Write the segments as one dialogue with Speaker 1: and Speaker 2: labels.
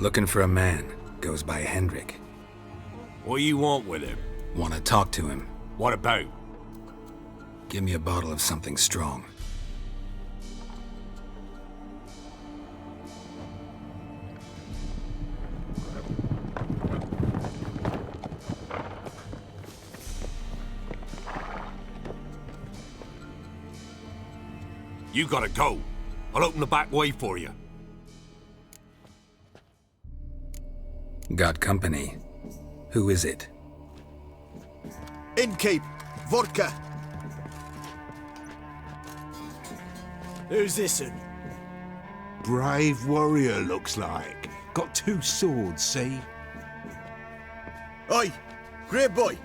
Speaker 1: Looking for a man. Goes by Hendrik.
Speaker 2: What do you want with him?
Speaker 1: Want to talk to him.
Speaker 2: What about?
Speaker 1: Give me a bottle of something strong.
Speaker 2: You gotta go. I'll open the back way for you.
Speaker 1: Got company. Who is it?
Speaker 3: Innkeep, vodka. Who's this'n?
Speaker 4: Brave warrior, looks like. Got 2 swords, see?
Speaker 3: Oi, grey boy.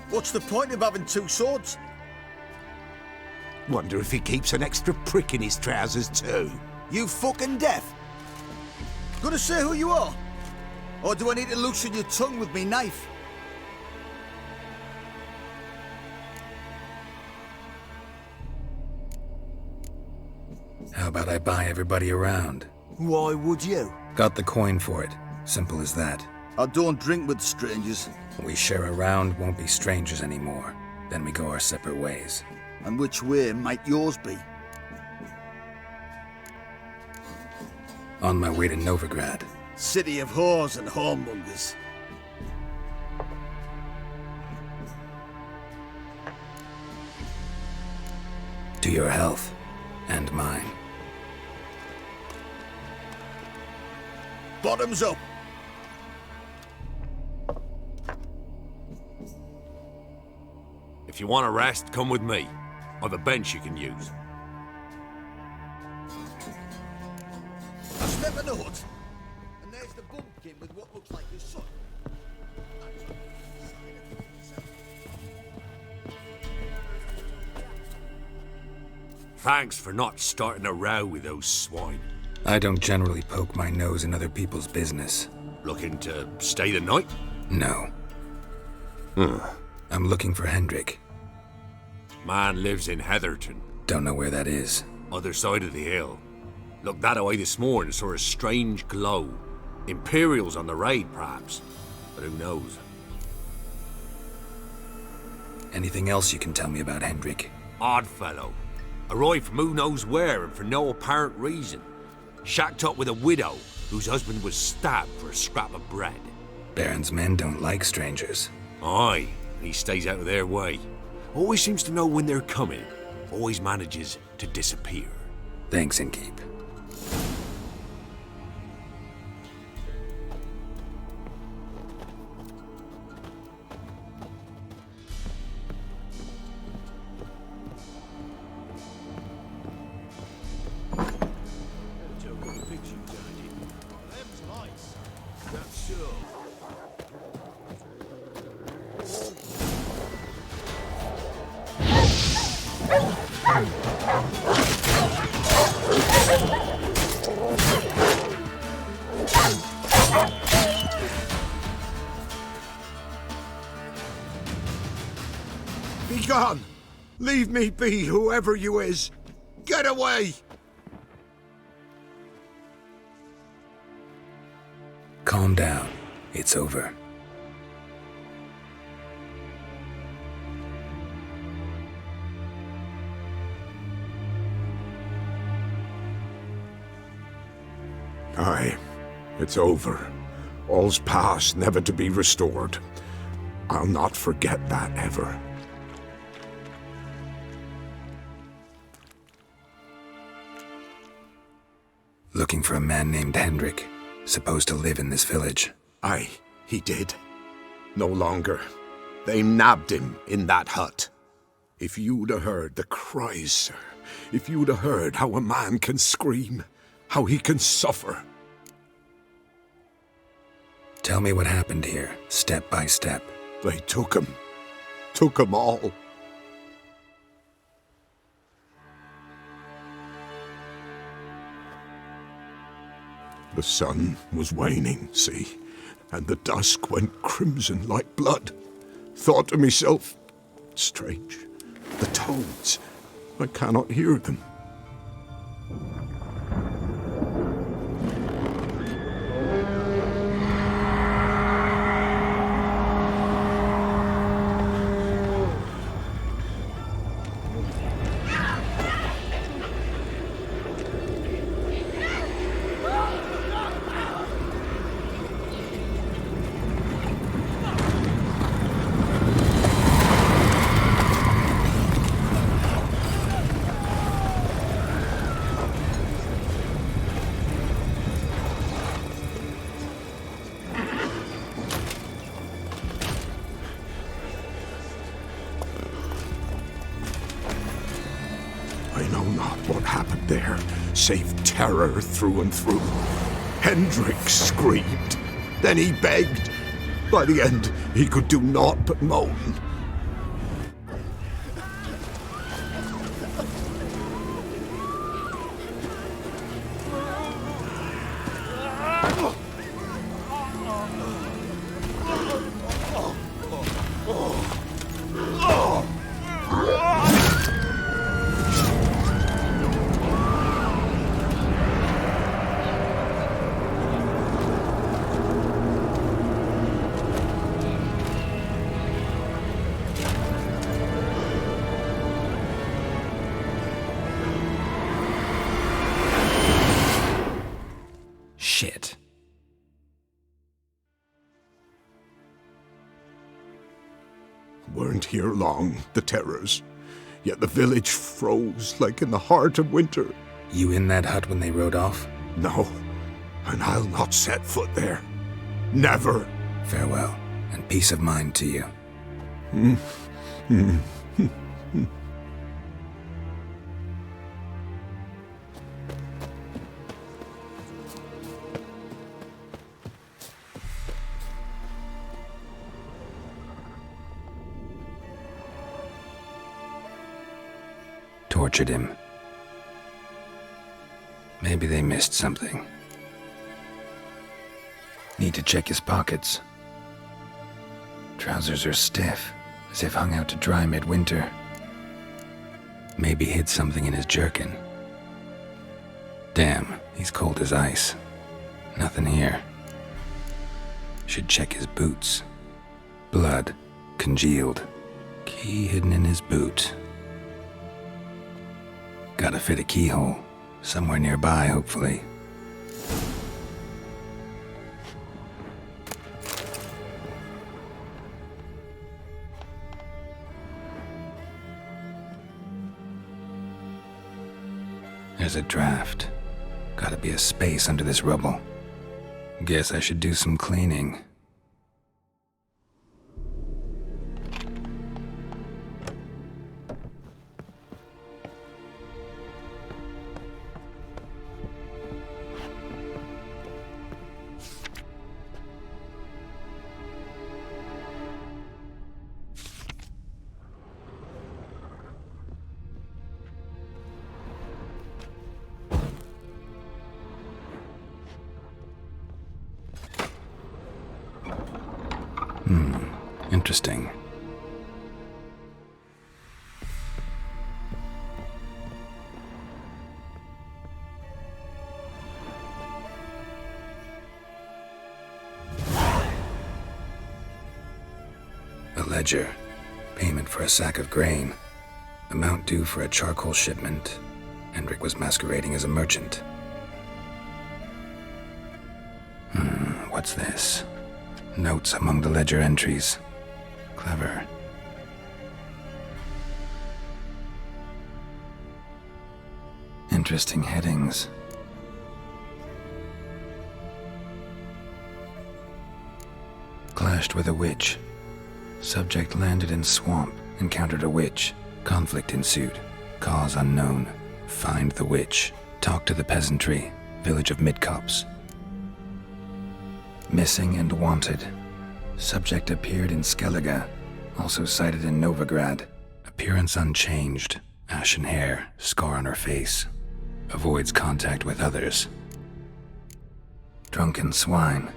Speaker 3: What's the point of having 2 swords?
Speaker 4: Wonder if he keeps an extra prick in his trousers too.
Speaker 3: You fucking deaf? Gonna say who you are? Or do I need to loosen your tongue with me knife?
Speaker 1: How about I buy everybody around?
Speaker 3: Why would you?
Speaker 1: Got the coin for it. Simple as that.
Speaker 3: I don't drink with strangers.
Speaker 1: We share a round, won't be strangers anymore. Then we go our separate ways.
Speaker 3: And which way might yours be?
Speaker 1: On my way to Novigrad.
Speaker 3: City of whores and whoremongers.
Speaker 1: To your health. And mine.
Speaker 3: Bottoms up!
Speaker 2: If you want a rest, come with me. I've a bench you can use.
Speaker 3: I step in the hut, and there's the bumpkin with what looks like his son.
Speaker 2: Thanks for not starting a row with those swine.
Speaker 1: I don't generally poke my nose in other people's business.
Speaker 2: Looking to stay the night?
Speaker 1: No. I'm looking for Hendrik.
Speaker 2: Man lives in Heatherton.
Speaker 1: Don't know where that is.
Speaker 2: Other side of the hill. Looked that away this morning, saw a strange glow. Imperials on the raid, perhaps. But who knows?
Speaker 1: Anything else you can tell me about Hendrik?
Speaker 2: Odd fellow. Arrived from who knows where and for no apparent reason. Shacked up with a widow whose husband was stabbed for a scrap of bread.
Speaker 1: Baron's men don't like strangers.
Speaker 2: Aye, he stays out of their way. Always seems to know when they're coming. Always manages to disappear.
Speaker 1: Thanks, Innkeep.
Speaker 4: Be gone! Leave me be, whoever you is! Get away!
Speaker 1: Calm down. It's over.
Speaker 4: Aye, it's over. All's past, never to be restored. I'll not forget that ever.
Speaker 1: Looking for a man named Hendrik, supposed to live in this village.
Speaker 4: Aye, he did. No longer. They nabbed him in that hut. If you'd have heard the cries, sir, if you'd have heard how a man can scream, how he can suffer.
Speaker 1: Tell me what happened here, step by step.
Speaker 4: They took him all. The sun was waning, see, and the dusk went crimson like blood. Thought to myself, strange, the toads, I cannot hear them. There, save terror through and through. Hendrik screamed. Then he begged. By the end, he could do naught but moan.
Speaker 1: Shit.
Speaker 4: Weren't here long, the terrors. Yet the village froze like in the heart of winter.
Speaker 1: You in that hut when they rode off?
Speaker 4: No, and I'll not set foot there. Never.
Speaker 1: Farewell, and peace of mind to you. Tortured him. Maybe they missed something. Need to check his pockets. Trousers are stiff, as if hung out to dry midwinter. Maybe hid something in his jerkin. Damn, he's cold as ice. Nothing here. Should check his boots. Blood, congealed. Key hidden in his boot. Gotta fit a keyhole. Somewhere nearby, hopefully. There's a draft. Gotta be a space under this rubble. Guess I should do some cleaning. Interesting. A ledger. Payment for a sack of grain. Amount due for a charcoal shipment. Hendrik was masquerading as a merchant. What's this? Notes among the ledger entries. Clever. Interesting headings. Clashed with a witch. Subject landed in swamp, encountered a witch. Conflict ensued. Cause unknown. Find the witch. Talk to the peasantry. Village of Midcopse. Missing and wanted. Subject appeared in Skellige, also sighted in Novigrad. Appearance unchanged. Ashen hair, scar on her face. Avoids contact with others. Drunken swine.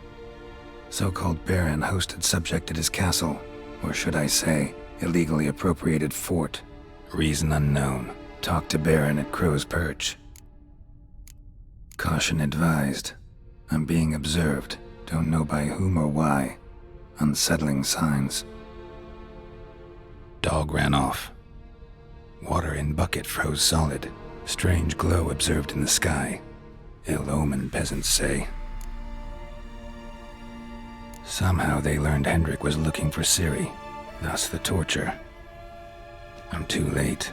Speaker 1: So-called baron hosted subject at his castle, or should I say, illegally appropriated fort. Reason unknown. Talk to baron at Crow's Perch. Caution advised. I'm being observed. Don't know by whom or why. Unsettling signs. Dog ran off. Water in bucket froze solid. Strange glow observed in the sky. Ill omen, peasants say. Somehow they learned Hendrik was looking for Ciri, thus the torture. I'm too late.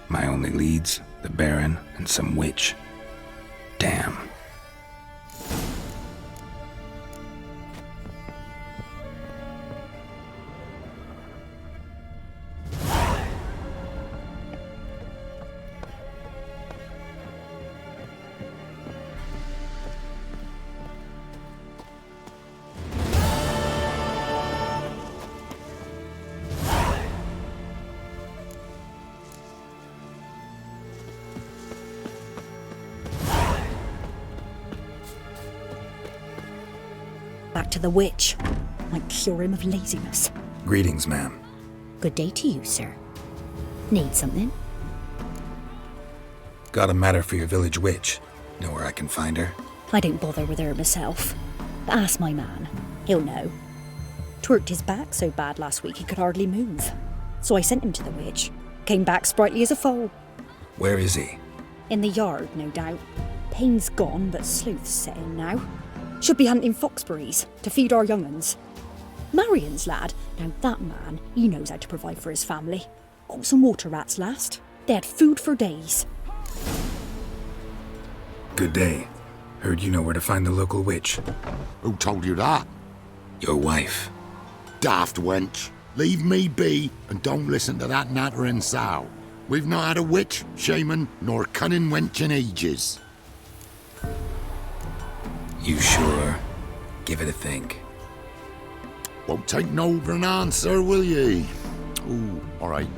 Speaker 1: My only leads, the Baron and some witch. Damn.
Speaker 5: back to the witch. Might cure him of laziness.
Speaker 1: Greetings, ma'am.
Speaker 5: Good day to you, sir. Need something?
Speaker 1: Got a matter for your village witch. Know where I can find her?
Speaker 5: I don't bother with her myself. But ask my man. He'll know. Twerked his back so bad last week he could hardly move. So I sent him to the witch. Came back sprightly as a foal.
Speaker 1: Where is he?
Speaker 5: In the yard, no doubt. Pain's gone, but sleuth's set in now. Should be hunting foxberries to feed our young'uns. Marion's lad, now that man, he knows how to provide for his family. Got some water rats last. They had food for days.
Speaker 1: Good day. Heard you know where to find the local witch.
Speaker 6: Who told you that?
Speaker 1: Your wife.
Speaker 6: Daft wench. Leave me be and don't listen to that nattering sow. We've not had a witch, shaman, nor cunning wench in ages.
Speaker 1: You sure? Give it a think.
Speaker 6: Won't take no for an answer, will ye? Ooh, all right.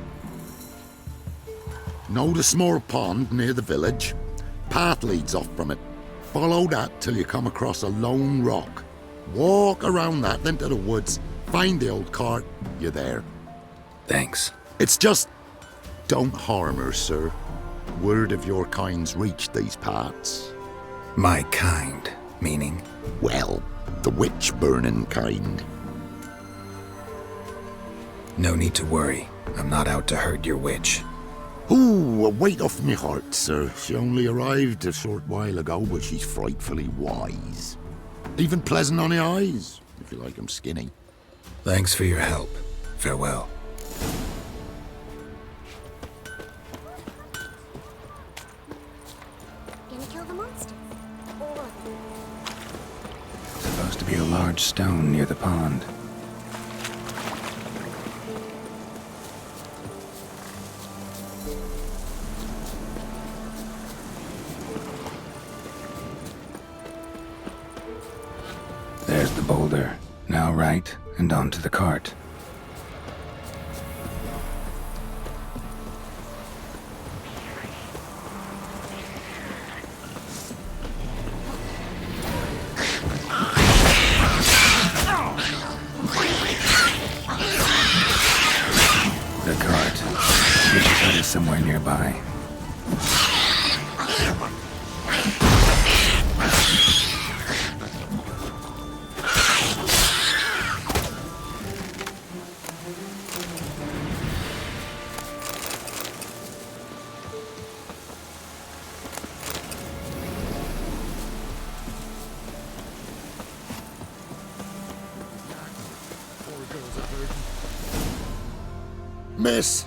Speaker 6: Know the small pond near the village? Path leads off from it. Follow that till you come across a lone rock. Walk around that, then to the woods. Find the old cart. You're there.
Speaker 1: Thanks.
Speaker 6: It's just... don't harm her, sir. Word of your kind's reached these parts.
Speaker 1: My kind, meaning?
Speaker 6: Well, the witch-burning kind.
Speaker 1: No need to worry. I'm not out to hurt your witch.
Speaker 6: Ooh, a weight off me heart, sir. She only arrived a short while ago, but she's frightfully wise. Even pleasant on the eyes, if you like 'em skinny.
Speaker 1: Thanks for your help. Farewell.
Speaker 7: Gonna kill the monsters? Or
Speaker 1: Supposed to be a large stone near the pond. There's the boulder. Now right, and onto the cart. The cart. We should put it somewhere nearby.
Speaker 6: Miss,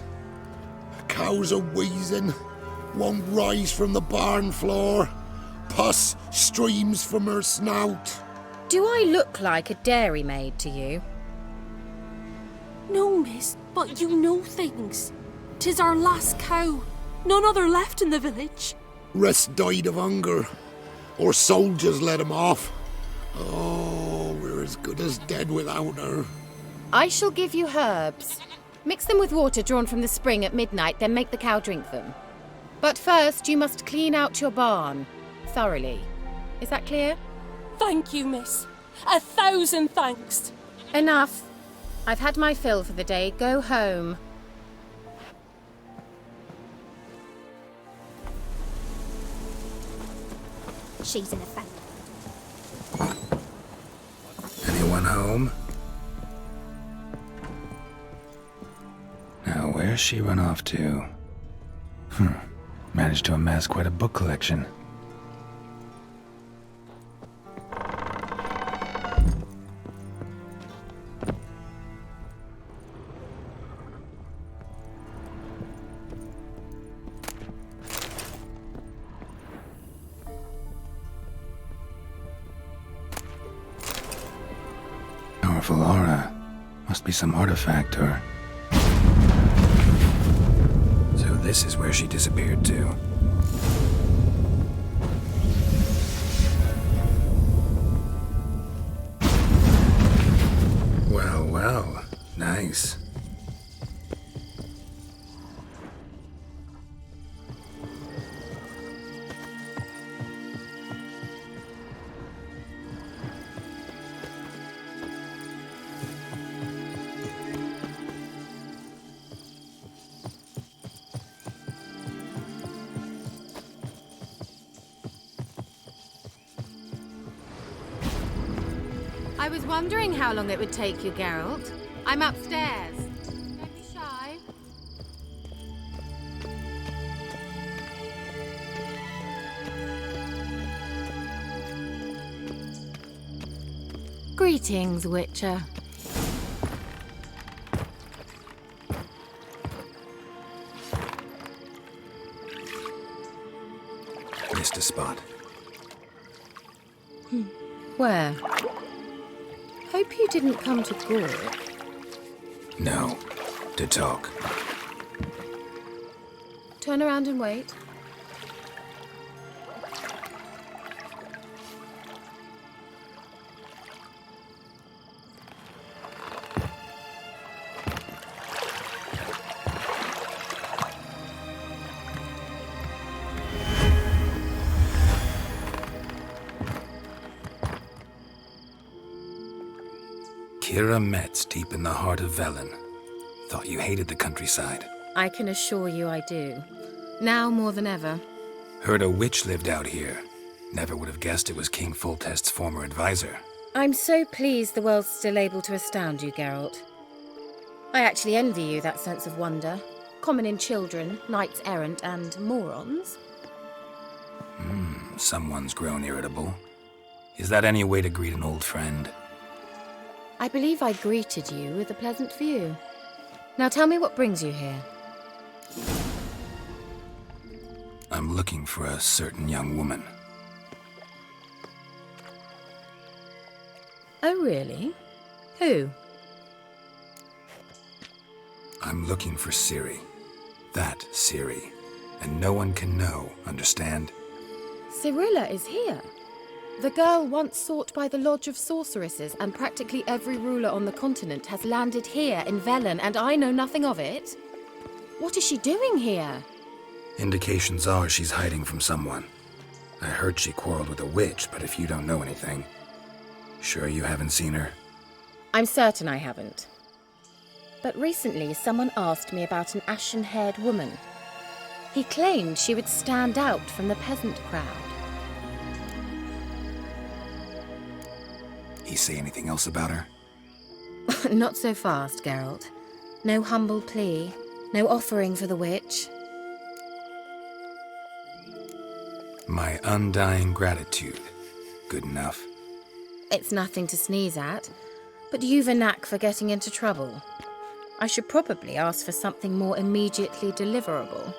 Speaker 6: cows are wheezing, won't rise from the barn floor. Pus streams from her snout.
Speaker 8: Do I look like a dairymaid to you?
Speaker 9: No, miss, but you know things. 'Tis our last cow. None other left in the village.
Speaker 6: Rest died of hunger, or soldiers let him off. Oh, we're as good as dead without her.
Speaker 8: I shall give you herbs. Mix them with water drawn from the spring at midnight, then make the cow drink them. But first, you must clean out your barn thoroughly. Is that clear?
Speaker 9: Thank you, miss. 1,000 thanks.
Speaker 8: Enough. I've had my fill for the day. Go home.
Speaker 7: she's an offender.
Speaker 1: Anyone home? Now, where's she run off to? Managed to amass quite a book collection. Powerful aura. Must be some artifact or... So this is where she disappeared to. Well, well. Nice.
Speaker 8: I was wondering how long it would take you, Geralt. I'm upstairs. Don't be shy. Greetings, Witcher.
Speaker 1: Missed a spot.
Speaker 8: Where? Hope you didn't come to Gork.
Speaker 1: No. To talk.
Speaker 8: Turn around and wait.
Speaker 1: Keira Metz, deep in the heart of Velen. Thought you hated the countryside.
Speaker 8: I can assure you I do. Now more than ever.
Speaker 1: Heard a witch lived out here. Never would have guessed it was King Foltest's former advisor.
Speaker 8: I'm so pleased the world's still able to astound you, Geralt. I actually envy you that sense of wonder. Common in children, knights errant, and morons.
Speaker 1: Someone's grown irritable. Is that any way to greet an old friend?
Speaker 8: I believe I greeted you with a pleasant view. Now tell me what brings you here.
Speaker 1: I'm looking for a certain young woman.
Speaker 8: Oh, really? Who?
Speaker 1: I'm looking for Ciri. That Ciri. And no one can know, understand?
Speaker 8: Cirilla is here. The girl once sought by the Lodge of Sorceresses, and practically every ruler on the continent has landed here in Velen, and I know nothing of it. What is she doing here?
Speaker 1: Indications are she's hiding from someone. I heard she quarreled with a witch, but if you don't know anything, sure you haven't seen her?
Speaker 8: I'm certain I haven't. But recently someone asked me about an ashen-haired woman. He claimed she would stand out from the peasant crowd.
Speaker 1: He say anything else about her?
Speaker 8: Not so fast, Geralt. No humble plea, no offering for the witch.
Speaker 1: My undying gratitude. Good enough.
Speaker 8: It's nothing to sneeze at, but you've a knack for getting into trouble. I should probably ask for something more immediately deliverable.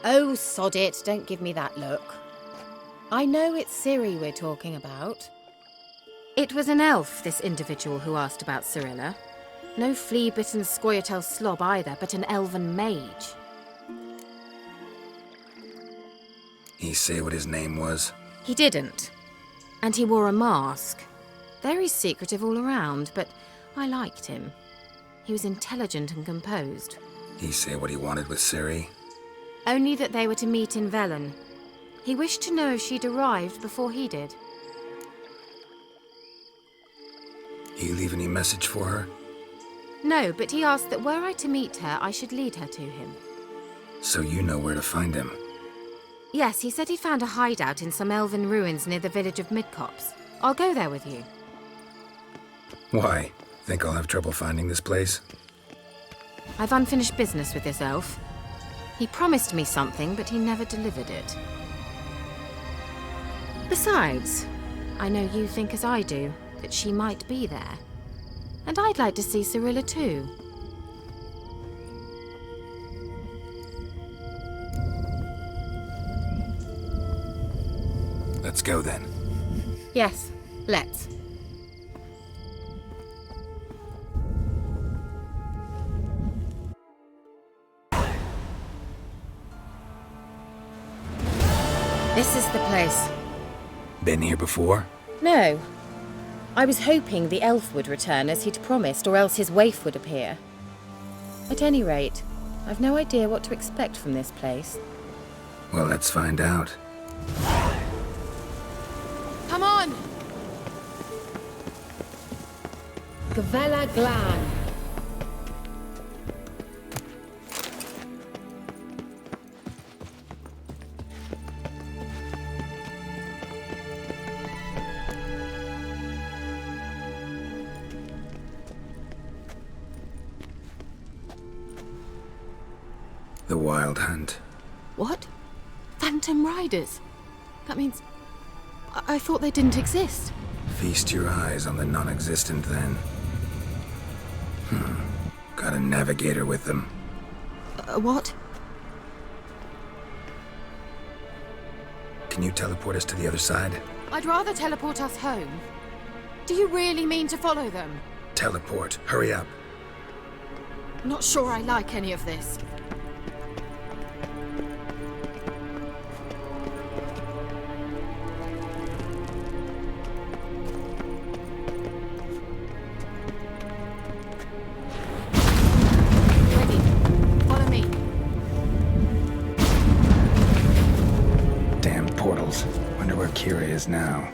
Speaker 8: Oh, sod it, don't give me that look. I know it's Ciri we're talking about. It was an elf, this individual who asked about Cirilla. No flea-bitten Scoia'tael slob either, but an elven mage.
Speaker 1: He say what his name was?
Speaker 8: He didn't. And he wore a mask. Very secretive all around, but I liked him. He was intelligent and composed.
Speaker 1: He say what he wanted with Ciri?
Speaker 8: Only that they were to meet in Velen. He wished to know if she'd arrived before he did.
Speaker 1: He leave any message for her?
Speaker 8: No, but he asked that were I to meet her, I should lead her to him.
Speaker 1: So you know where to find him?
Speaker 8: Yes, he said he found a hideout in some elven ruins near the village of Midcopse. I'll go there with you.
Speaker 1: Why? Think I'll have trouble finding this place?
Speaker 8: I've unfinished business with this elf. He promised me something, but he never delivered it. Besides, I know you think as I do, that she might be there. And I'd like to see Cirilla too.
Speaker 1: Let's go then.
Speaker 8: Yes, let's. This is the place.
Speaker 1: Been here before?
Speaker 8: No. I was hoping the elf would return as he'd promised, or else his waif would appear. At any rate, I've no idea what to expect from this place.
Speaker 1: Well, let's find out.
Speaker 8: Come on! Gavella Glan.
Speaker 1: wild hunt.
Speaker 8: What? Phantom riders? That means... I thought they didn't exist.
Speaker 1: Feast your eyes on the non-existent then. Got a navigator with them.
Speaker 8: What?
Speaker 1: Can you teleport us to the other side?
Speaker 8: I'd rather teleport us home. Do you really mean to follow them?
Speaker 1: Teleport. Hurry up.
Speaker 8: Not sure I like any of this. Ready. Follow me.
Speaker 1: Damn portals. Wonder where Keira is now.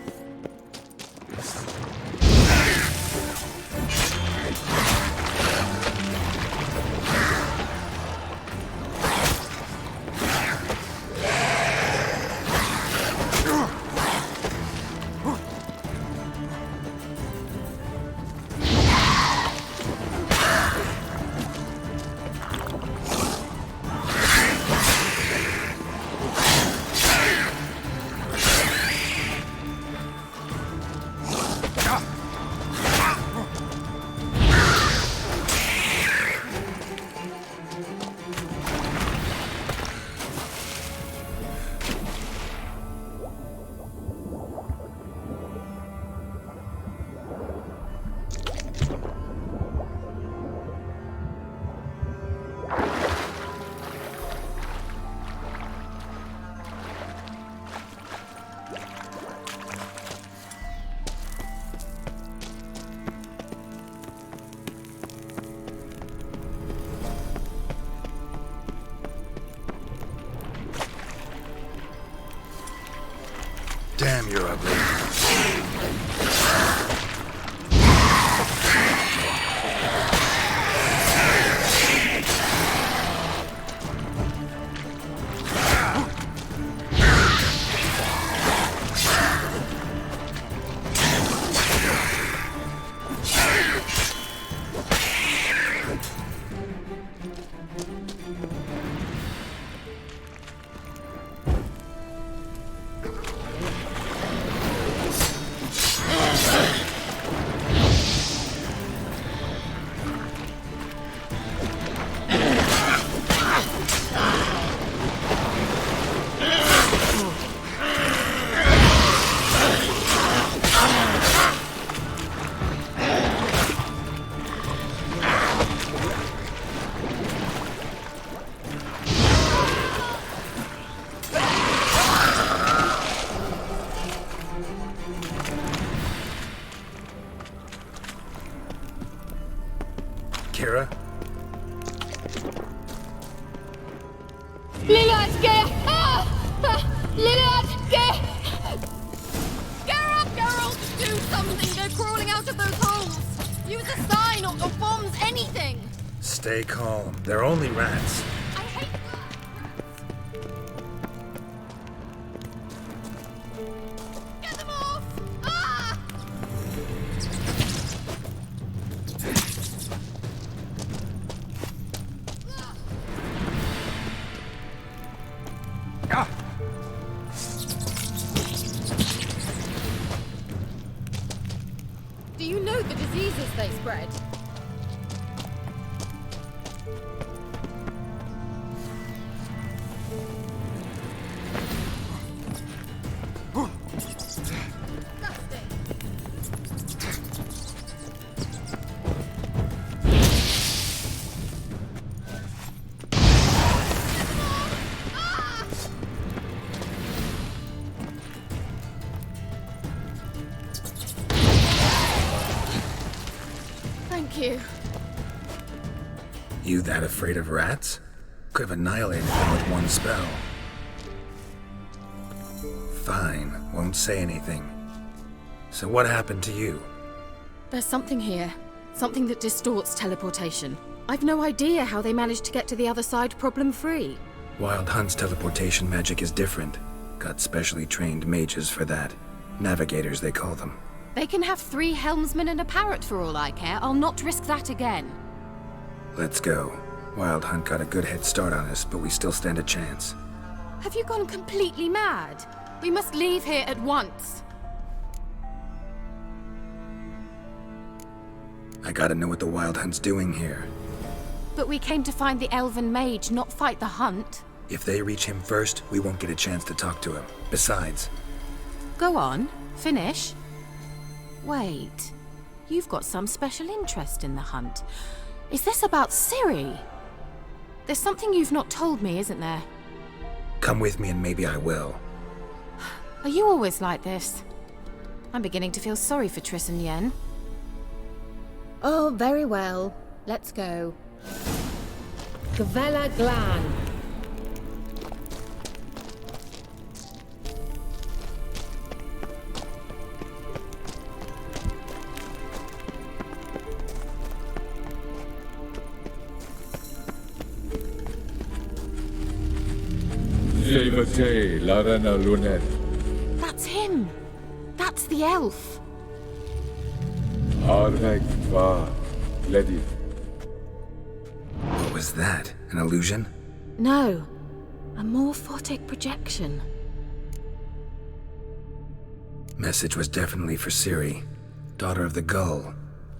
Speaker 1: Damn, you're ugly. Keira?
Speaker 8: Geralt, do something! They're crawling out of those holes! Use a sign or bombs, anything!
Speaker 1: Stay calm. They're only rats.
Speaker 8: I hate Get them off! Ah!
Speaker 1: Ah!
Speaker 8: Do you know the diseases they spread? Thank you.
Speaker 1: You that afraid of rats? Could have annihilated them with one spell. Fine, won't say anything. So what happened to you?
Speaker 8: There's something here. Something that distorts teleportation. I've no idea how they managed to get to the other side problem-free.
Speaker 1: Wild Hunt's teleportation magic is different. Got specially trained mages for that. Navigators, they call them.
Speaker 8: They can have 3 helmsmen and a parrot for all I care. I'll not risk that again.
Speaker 1: Let's go. Wild Hunt got a good head start on us, but we still stand a chance.
Speaker 8: Have you gone completely mad? We must leave here at once.
Speaker 1: I gotta know what the Wild Hunt's doing here.
Speaker 8: But we came to find the elven mage, not fight the hunt.
Speaker 1: If they reach him first, we won't get a chance to talk to him. Besides...
Speaker 8: Go on, finish. Wait, you've got some special interest in the hunt. Is this about Ciri? There's something you've not told me, isn't there?
Speaker 1: Come with me and maybe I will.
Speaker 8: Are you always like this? I'm beginning to feel sorry for Triss and Yen. Oh, very well. Let's go. Gavella Glan. That's him. That's the elf.
Speaker 1: What was that? An illusion?
Speaker 8: No, a morphotic projection.
Speaker 1: Message was definitely for Ciri, daughter of the Gull,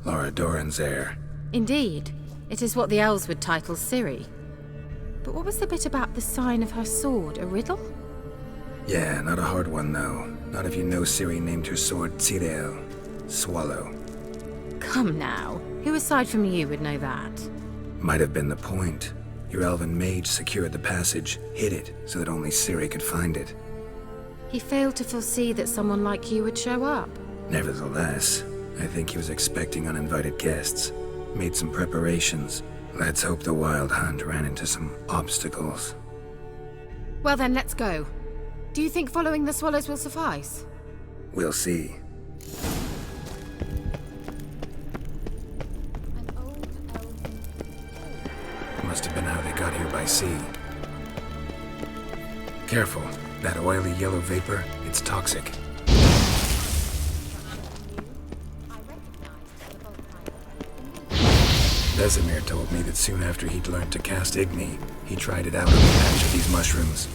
Speaker 1: Laura Doran's heir.
Speaker 8: Indeed, it is what the elves would title Ciri. But what was the bit about the sign of her sword? A riddle?
Speaker 1: Yeah, not a hard one though. Not if you know Ciri named her sword Cirel, swallow.
Speaker 8: Come now, who aside from you would know that?
Speaker 1: Might have been the point. Your elven mage secured the passage, hid it, so that only Ciri could find it.
Speaker 8: He failed to foresee that someone like you would show up.
Speaker 1: Nevertheless, I think he was expecting uninvited guests. Made some preparations. Let's hope the Wild Hunt ran into some obstacles.
Speaker 8: Well then, let's go. Do you think following the swallows will suffice?
Speaker 1: We'll see. Must have been how they got here by sea. Careful. That oily yellow vapor, it's toxic. Vesemir told me that soon after he'd learned to cast Igni, he tried it out on a patch of these mushrooms.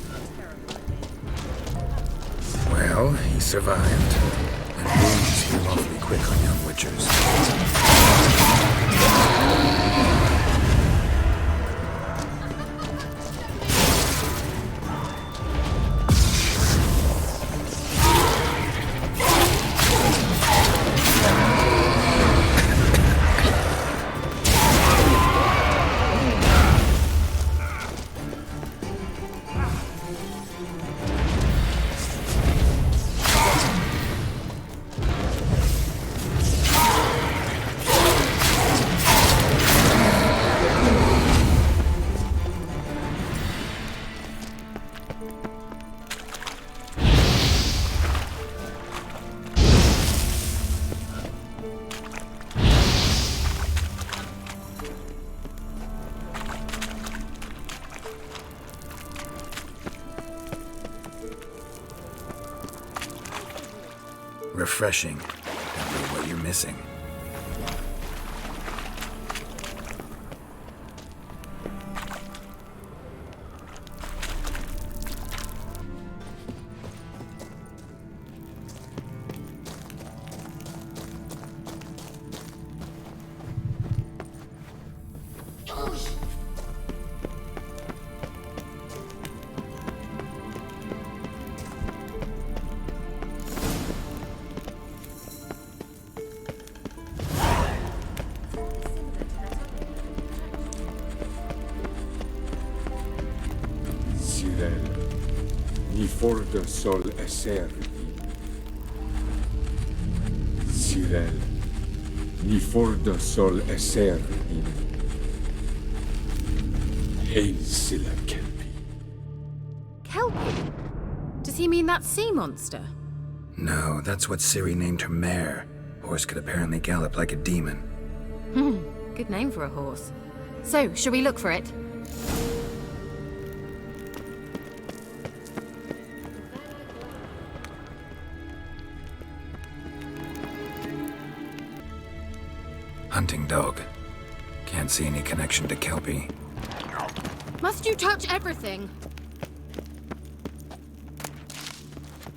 Speaker 1: Well, he survived. And wounds heal awfully quick on young witchers. Refreshing. That'll be what you're missing.
Speaker 10: Ni fordo sol esser Cirel, ni fordo sol esser Hail Silla Kelpie.
Speaker 8: Kelpie? Does he mean that sea monster?
Speaker 1: No, that's what Ciri named her mare. Horse could apparently gallop like a demon.
Speaker 8: Good name for a horse. So, shall we look for it?
Speaker 1: Hunting dog. Can't see any connection to Kelpie.
Speaker 8: Must you touch everything?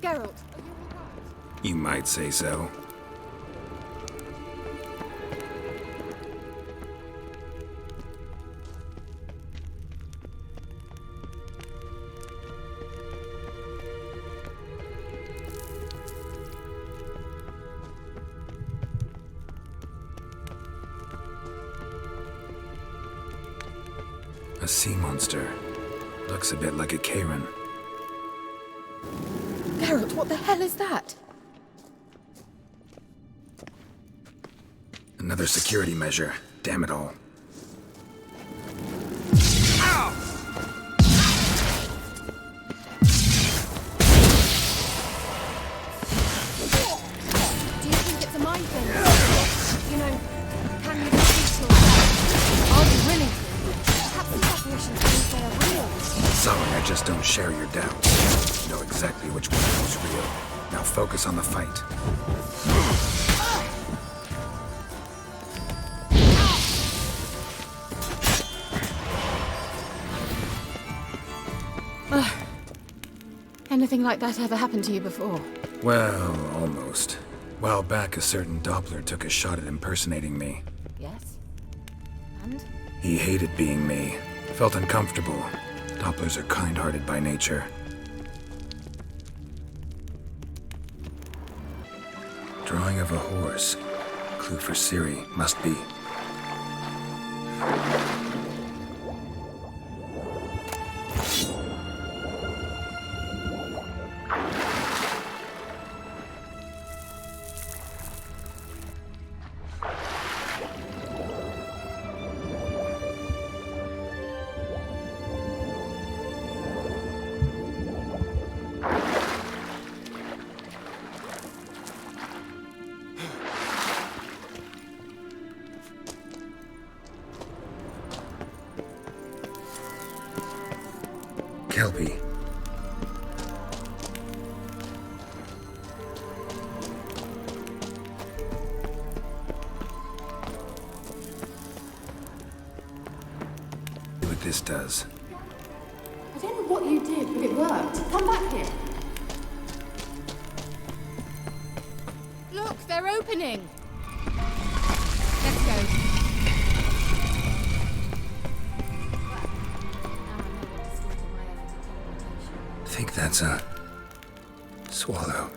Speaker 8: Geralt, are you alright?
Speaker 1: You might say so. A sea monster. Looks a bit like a Karen.
Speaker 8: Geralt, what the hell is that?
Speaker 1: Another security measure. Damn it all.
Speaker 8: Do you think it's a mind thing? You know, can you defeat yourself? Are you willing to? Perhaps these apparitions think they are real.
Speaker 1: Sorry, I just don't share your doubts. You know exactly which one is real. Now focus on the fight.
Speaker 8: Anything like that ever happened to you before?
Speaker 1: Well, almost. While back, a certain Doppler took a shot at impersonating me.
Speaker 8: Yes. And?
Speaker 1: He hated being me. Felt uncomfortable. Dopplers are kind-hearted by nature. Drawing of a horse. Clue for Ciri. Must be. Kelpie. See what this does.
Speaker 9: I don't know what you did, but it worked. Come back here.
Speaker 8: Look, they're opening! Let's go.
Speaker 1: Think that's a swallow.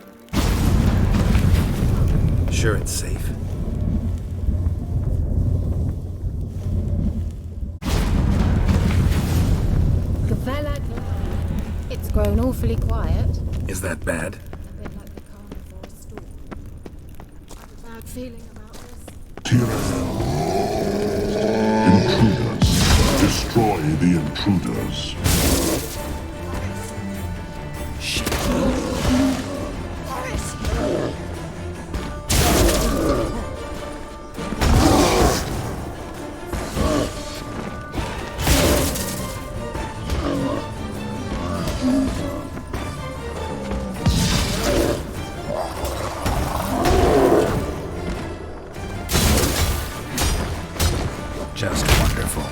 Speaker 1: Sure it's safe?
Speaker 8: It's grown awfully quiet.
Speaker 1: Is that bad?
Speaker 8: A bit like the calm before a storm. I have a bad feeling about this.
Speaker 4: Intruders. Destroy the intruders.
Speaker 1: Just wonderful.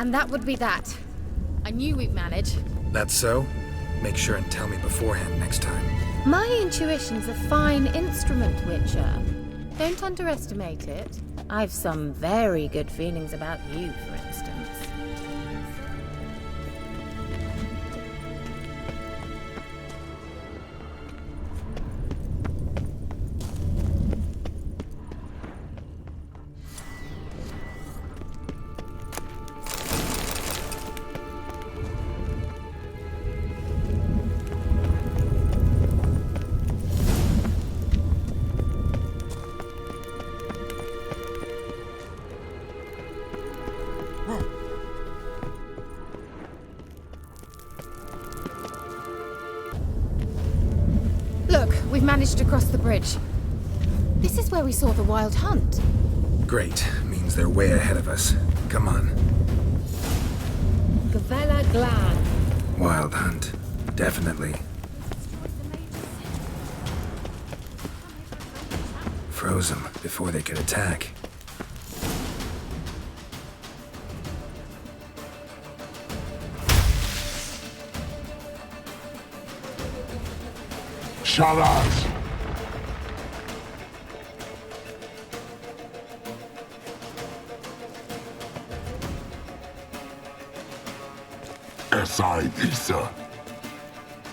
Speaker 8: And that would be that. I knew we'd manage.
Speaker 1: That's so? Make sure and tell me beforehand next time.
Speaker 8: My intuition's a fine instrument, Witcher. Don't underestimate it. I've some very good feelings about you, for instance. Look, we've managed to cross the bridge. This is where we saw the wild hunt.
Speaker 1: Great. Means they're way ahead of us. Come on.
Speaker 8: Gavella Glan.
Speaker 1: Wild hunt. Definitely. Froze them before they could attack.
Speaker 4: Sharaz! Esai Isa.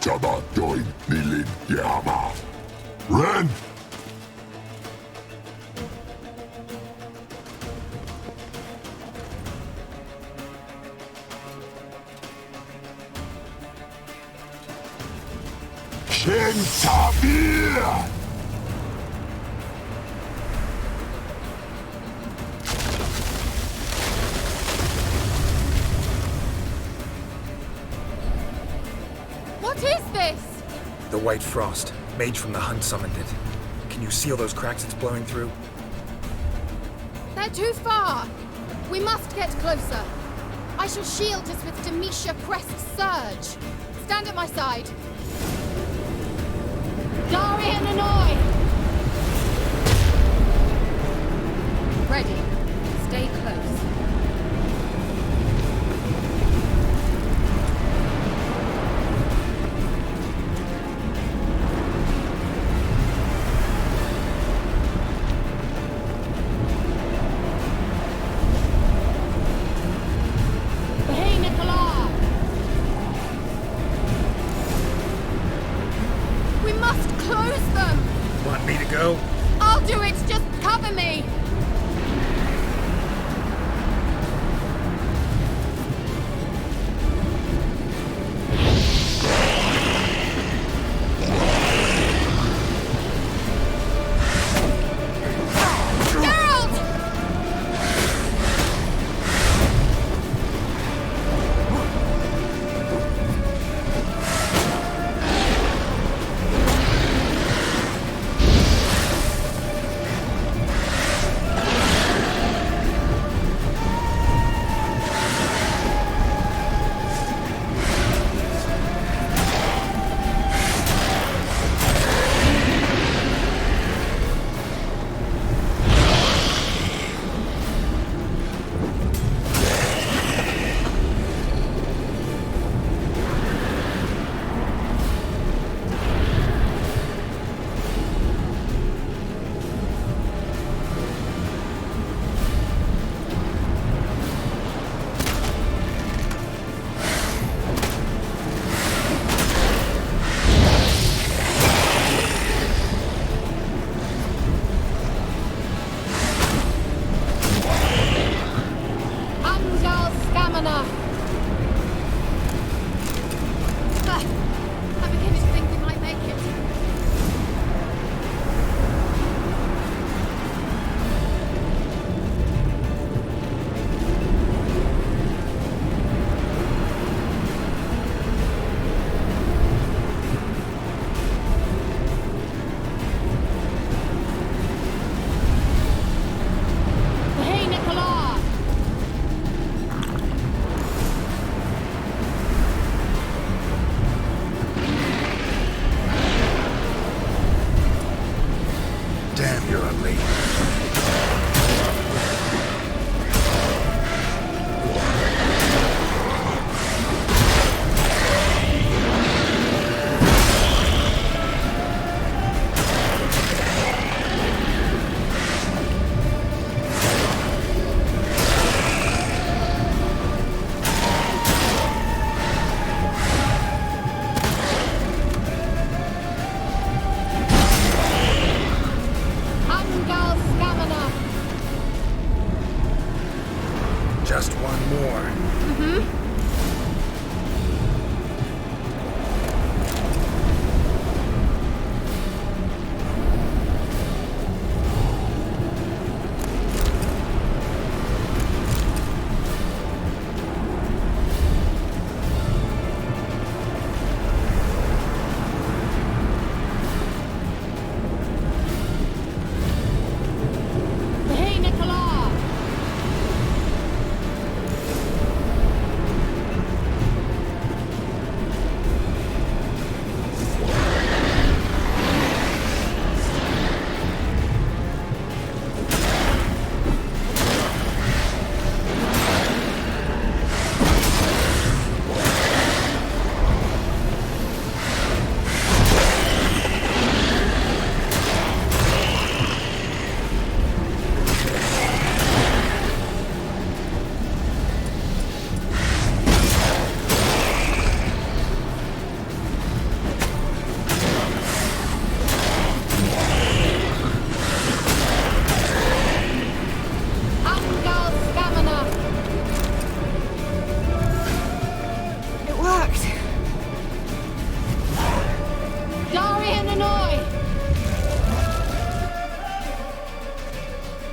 Speaker 4: Taba doin nilin yama. Ren! Shentabir!
Speaker 8: What is this?
Speaker 1: The White Frost. Mage from the hunt summoned it. Can you seal those cracks it's blowing through?
Speaker 8: They're too far. We must get closer. I shall shield us with Demetia Crest's surge. Stand at my side. Darian and I! Ready. Stay close.
Speaker 1: Want me to go?
Speaker 8: I'll do it! Just cover me!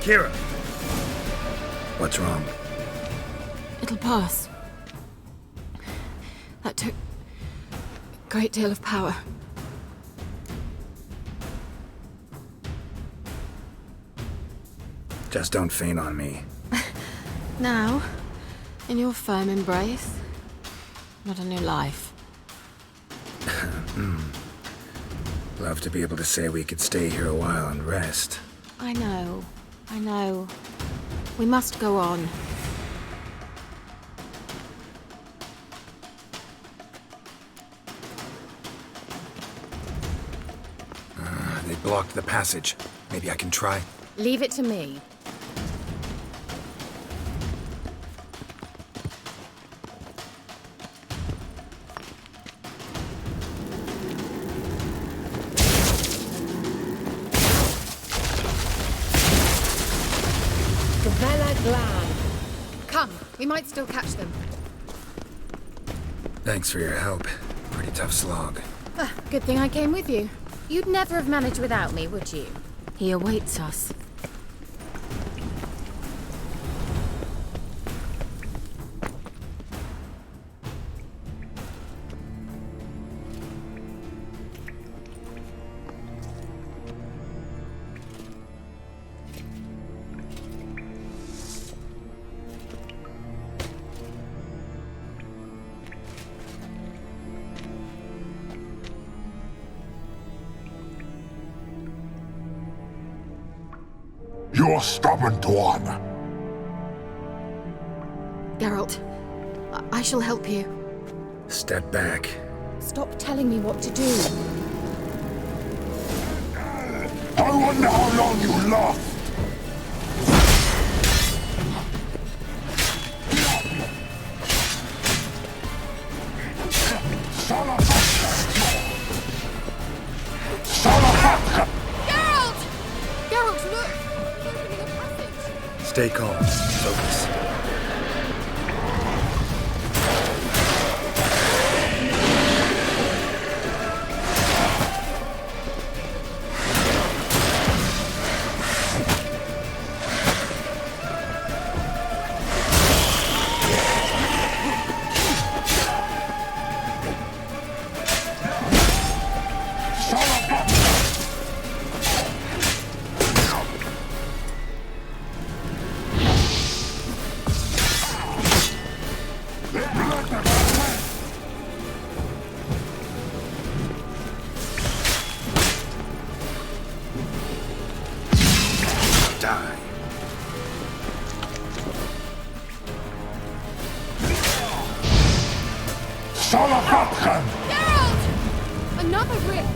Speaker 1: Keira! What's wrong?
Speaker 8: It'll pass. That took a great deal of power.
Speaker 1: Just don't faint on me.
Speaker 8: Now, in your firm embrace, not a new life.
Speaker 1: Love to be able to say we could stay here a while and rest.
Speaker 8: I know. We must go on.
Speaker 1: They blocked the passage. Maybe I can try.
Speaker 8: Leave it to me. Come, we might still catch them.
Speaker 1: Thanks for your help. Pretty tough slog.
Speaker 8: Good thing I came with you. You'd never have managed without me, would you? He awaits us.
Speaker 4: You're stubborn, Dwan.
Speaker 8: Geralt, I shall help you.
Speaker 1: Step back.
Speaker 8: Stop telling me what to do.
Speaker 4: I wonder how long you last.
Speaker 8: Geralt, look! He's opening a passage.
Speaker 1: Stay calm. Focus.
Speaker 8: Geralt! Another rift!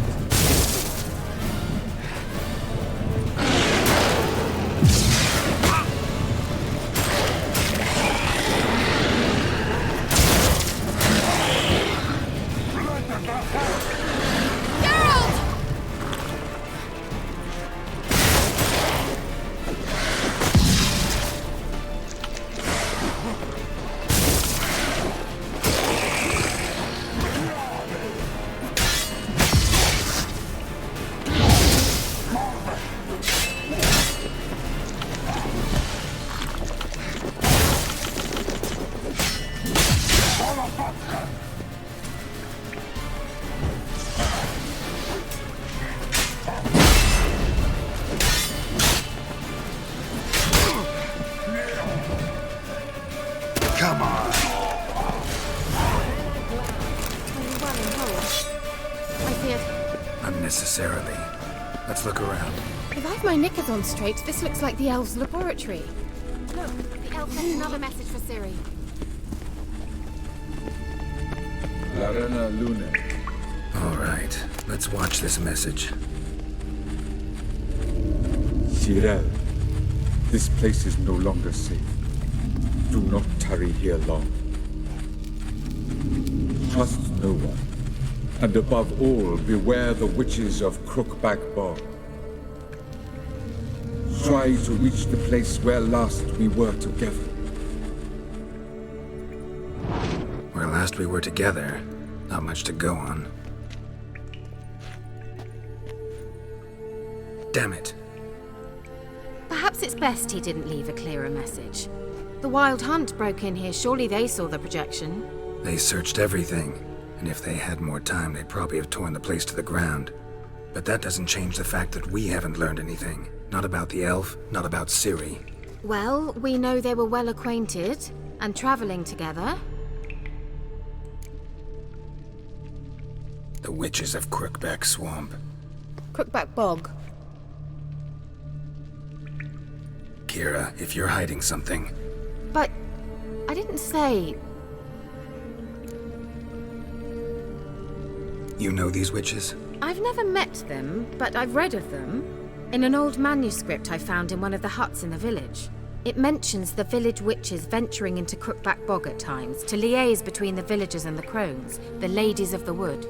Speaker 1: Come on.
Speaker 8: I feared.
Speaker 1: Unnecessarily. Let's look around.
Speaker 8: If I've my knickers on straight, this looks like the elves' laboratory.
Speaker 7: Look, the elf has another message for Ciri.
Speaker 10: Larena Luna.
Speaker 1: All right. Let's watch this message.
Speaker 10: Ciri, this place is no longer safe. Do not tarry here long. Trust no one. And above all, beware the witches of Crookback Bog. Try to reach the place where last we were together.
Speaker 1: Where last we were together, not much to go on.
Speaker 8: Perhaps it's best he didn't leave a clearer message. The Wild Hunt broke in here, surely they saw the projection.
Speaker 1: They searched everything, and if they had more time, they'd probably have torn the place to the ground. But that doesn't change the fact that we haven't learned anything. Not about the elf, not about Ciri.
Speaker 8: Well, we know they were well acquainted and travelling together.
Speaker 1: The witches of Crookback Swamp.
Speaker 8: Crookback Bog.
Speaker 1: Keira, if you're hiding something...
Speaker 8: But I didn't say...
Speaker 1: You know these witches?
Speaker 8: I've never met them, but I've read of them. In an old manuscript I found in one of the huts in the village. It mentions the village witches venturing into Crookback Bog at times to liaise between the villagers and the Crones, the ladies of the wood.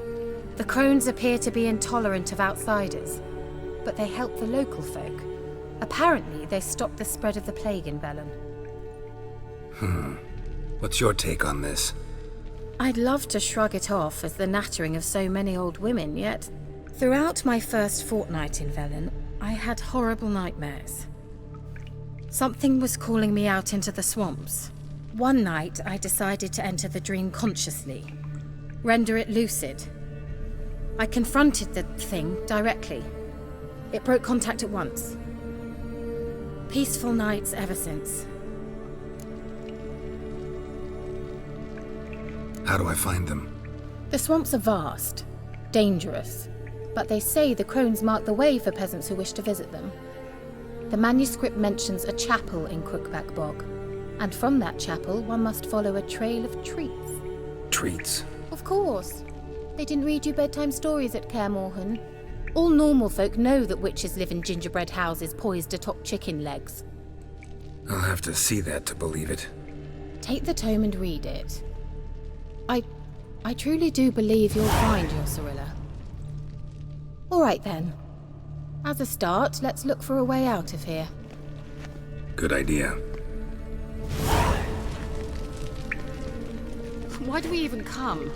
Speaker 8: The Crones appear to be intolerant of outsiders, but they help the local folk. Apparently, they stopped the spread of the plague in Velen.
Speaker 1: What's your take on this?
Speaker 8: I'd love to shrug it off as the nattering of so many old women, yet throughout my first fortnight in Velen, I had horrible nightmares. Something was calling me out into the swamps. One night, I decided to enter the dream consciously, render it lucid. I confronted the thing directly. It broke contact at once. Peaceful nights ever since.
Speaker 1: How do I find them?
Speaker 8: The swamps are vast, dangerous, but they say the Crones mark the way for peasants who wish to visit them. The manuscript mentions a chapel in Crookback Bog, and from that chapel one must follow a trail of treats.
Speaker 1: Treats?
Speaker 8: Of course. They didn't read you bedtime stories at Kaer Morhen. All normal folk know that witches live in gingerbread houses poised atop chicken legs.
Speaker 1: I'll have to see that to believe it.
Speaker 8: Take the tome and read it. I truly do believe you'll find your Cirilla. All right then. As a start, let's look for a way out of here.
Speaker 1: Good idea.
Speaker 9: Why do we even come?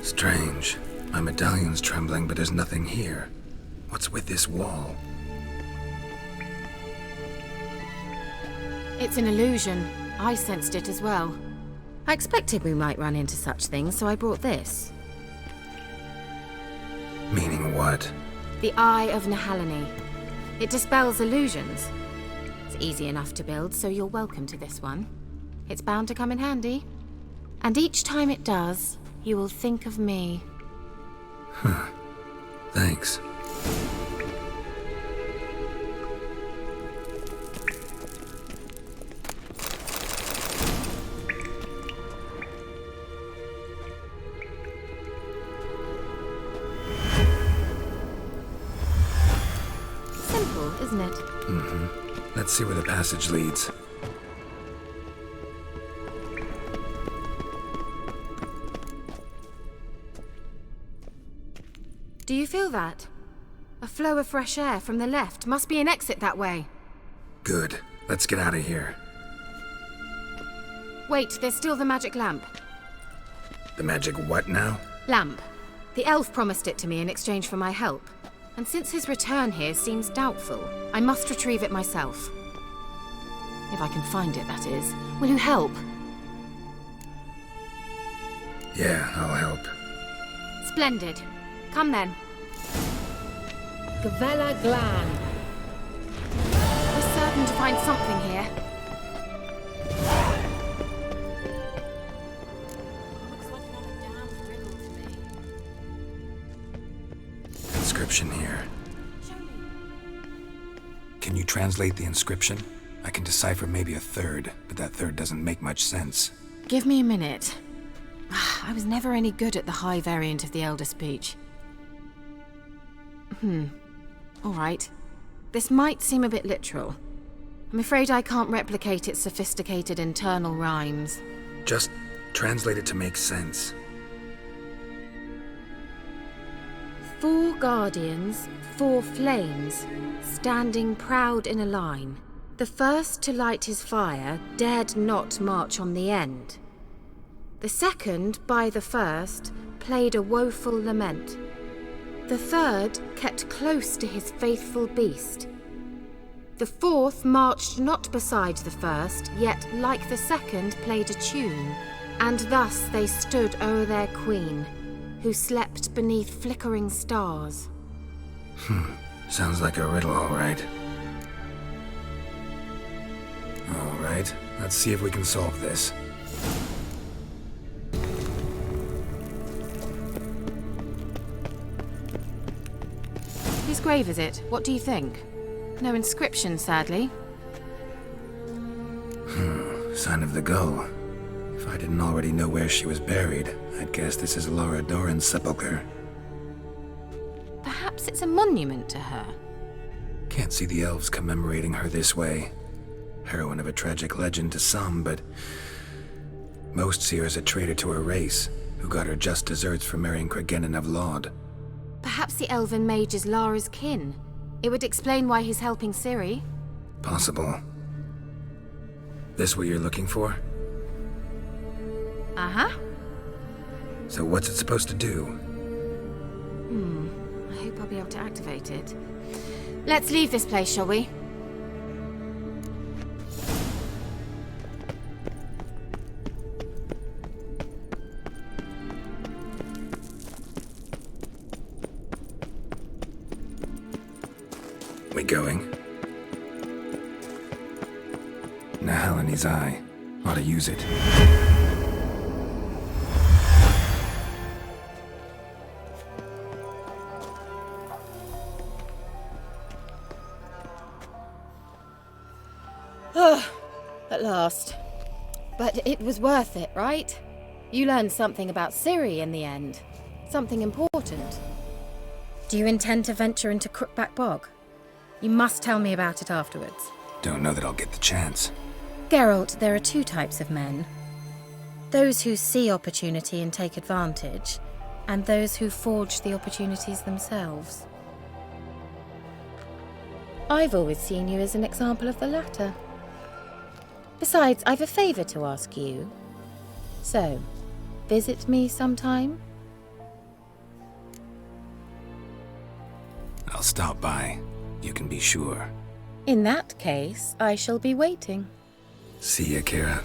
Speaker 1: Strange. My medallion's trembling, but there's nothing here. What's with this wall?
Speaker 8: It's an illusion. I sensed it as well. I expected we might run into such things, so I brought this.
Speaker 1: Meaning what?
Speaker 8: The Eye of Nehaleni. It dispels illusions. It's easy enough to build, so you're welcome to this one. It's bound to come in handy. And each time it does, you will think of me.
Speaker 1: Thanks.
Speaker 8: Simple, isn't it?
Speaker 1: Let's see where the passage leads.
Speaker 8: Do you feel that? A flow of fresh air from the left. Must be an exit that way.
Speaker 1: Good. Let's get out of here.
Speaker 8: Wait, there's still the magic lamp.
Speaker 1: The magic what now?
Speaker 8: Lamp. The elf promised it to me in exchange for my help. And since his return here seems doubtful, I must retrieve it myself. If I can find it, that is. Will you help?
Speaker 1: Yeah, I'll help.
Speaker 8: Splendid. Come then. Gavella Glan. We're certain to find something here. Looks like another damned riddle to me.
Speaker 1: Inscription here. Can you translate the inscription? I can decipher maybe a third, but that third doesn't make much sense.
Speaker 8: Give me a minute. I was never any good at the high variant of the Elder Speech. All right. This might seem a bit literal. I'm afraid I can't replicate its sophisticated internal rhymes.
Speaker 1: Just translate it to make sense.
Speaker 8: 4 guardians, 4 flames, standing proud in a line. The first to light his fire dared not march on the end. The second, by the first, played a woeful lament. The third kept close to his faithful beast. The fourth marched not beside the first, yet like the second played a tune. And thus they stood o'er their queen, who slept beneath flickering stars.
Speaker 1: Sounds like a riddle, all right. All right, let's see if we can solve this.
Speaker 8: Whose grave is it? What do you think? No inscription, sadly.
Speaker 1: Sign of the gull. If I didn't already know where she was buried, I'd guess this is Laura Doran's sepulchre.
Speaker 8: Perhaps it's a monument to her.
Speaker 1: Can't see the elves commemorating her this way. Heroine of a tragic legend to some, but most see her as a traitor to her race, who got her just deserts for marrying Cregennan of Laud.
Speaker 8: Perhaps the elven mage is Lara's kin. It would explain why he's helping Ciri.
Speaker 1: Possible. This what you're looking for?
Speaker 8: Uh-huh.
Speaker 1: So what's it supposed to do?
Speaker 8: I hope I'll be able to activate it. Let's leave this place, shall we?
Speaker 1: We going? Nahal in his eye. Ought to use it.
Speaker 8: At last. But it was worth it, right? You learned something about Ciri in the end. Something important. Do you intend to venture into Crookback Bog? You must tell me about it afterwards.
Speaker 1: Don't know that I'll get the chance.
Speaker 8: Geralt, there are two types of men. Those who see opportunity and take advantage, and those who forge the opportunities themselves. I've always seen you as an example of the latter. Besides, I've a favour to ask you. So, visit me sometime?
Speaker 1: I'll stop by. You can be sure.
Speaker 8: In that case, I shall be waiting.
Speaker 1: See ya, Keira.